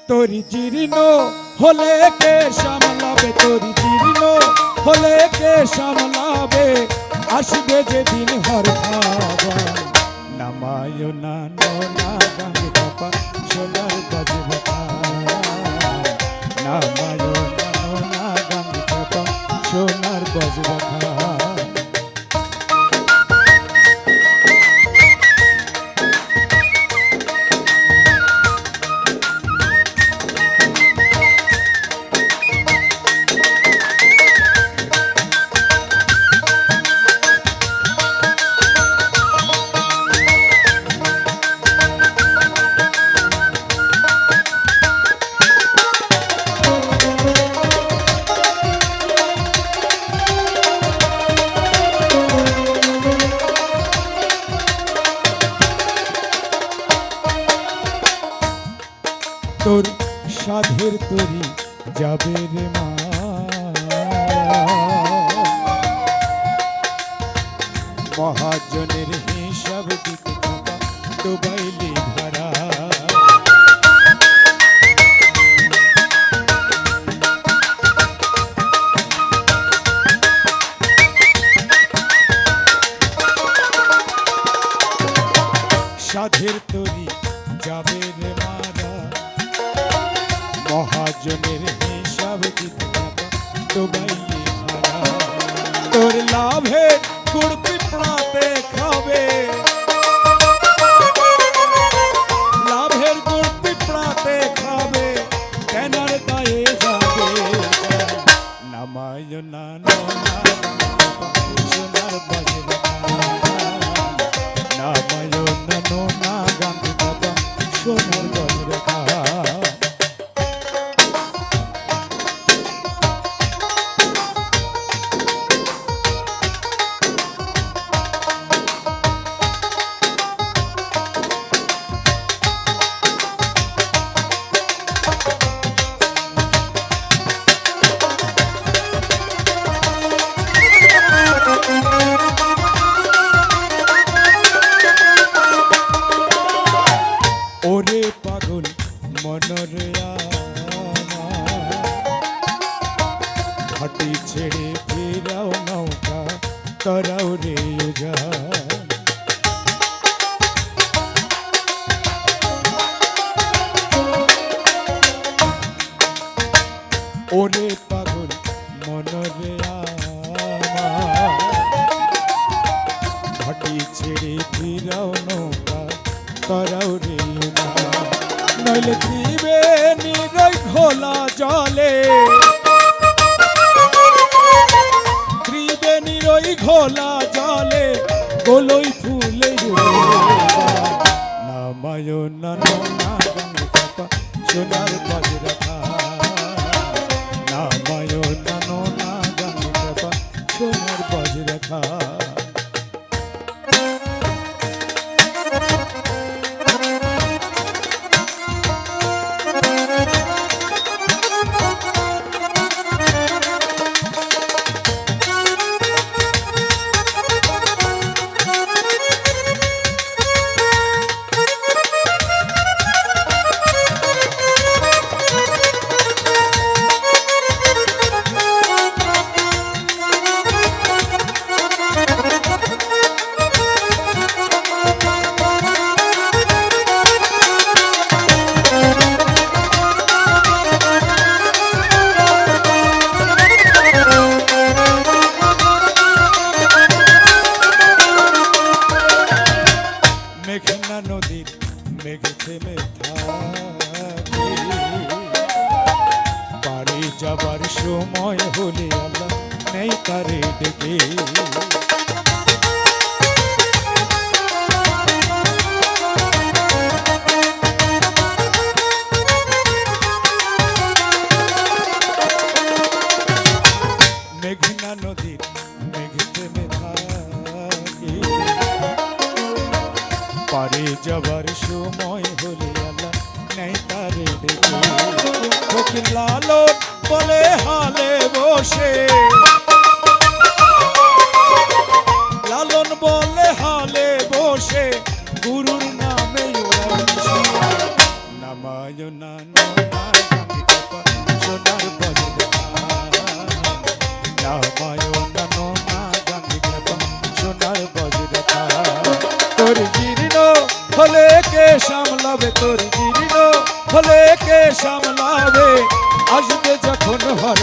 তোরি জীর্ণ হলে কে সামলাবে, তোরি জীর্ণ হলে কে সামলাবে, আসবে যেদিন হর খাবা। নামায় না নোনা গাঙ্গে বাবা সোনার বাজবে নামায় না নোনা গাঙ্গে বাবা সোনার বাজবে। তোর সাধের তরি যাবে রে মা, মহাজনের হিসাব দিতে থাকা ডুবাইলি ভাড়া। সাধের তরি যাবে রে মারা, মহাজনের হিসাব দিতে থাকা ডুবাইলি ভাড়া। তোর লাভের গুড় পিঁপড়াতে খাবে, লাভের গুড় পিঁপড়াতে খাবে, কেনার গায়ে যাবে। নামায় না নোনা সোনার বাজবে, নামায় না নোনা গাঙ্গে বাবা সোনার বাজবে। ওরে পাগল মনরে ঘাটি ছেড়ে ফিরাও নৌকা তরাও রে উজান। ওরে পাগল মনরে ঘাটি ছেড়ে ফিরাও নৌকা তরাও রে উজান। নইলে ত্রিবেণীর ঘোলা জলে, ত্রিবেণীর ওই ঘোলা জলে গোলই ফুলে নামায় না নোনা গাঙ্গে বাবা সোনার বাজবে। নামায় না নোনা গাঙ্গে বাবা সোনার বাজবে। মেঘনা নদীর মেঘে থেমে থাকে, বাড়ি যাবার সময় হলে আল্লাহ নেই তারে ডেকে। মেঘনা নদীর মেঘে থেমে থাকে, পারে যাবার সময় হলে আল্লাহ নেই তারে ডেকে। ফকির লালন বলে হালে বসে, লালন বলে হালে বসে, গুরুর নামে ওরা নামায় না নোনা গাঙ্গে চাপা সোনার বজরা নামায় না নোনা গাঙ্গে চাপা সোনার বজরা তোর জীর্ণ হলে কে সামলাবে তোর জীর্ণ হলে কে সামলাবে আসবে যখন হর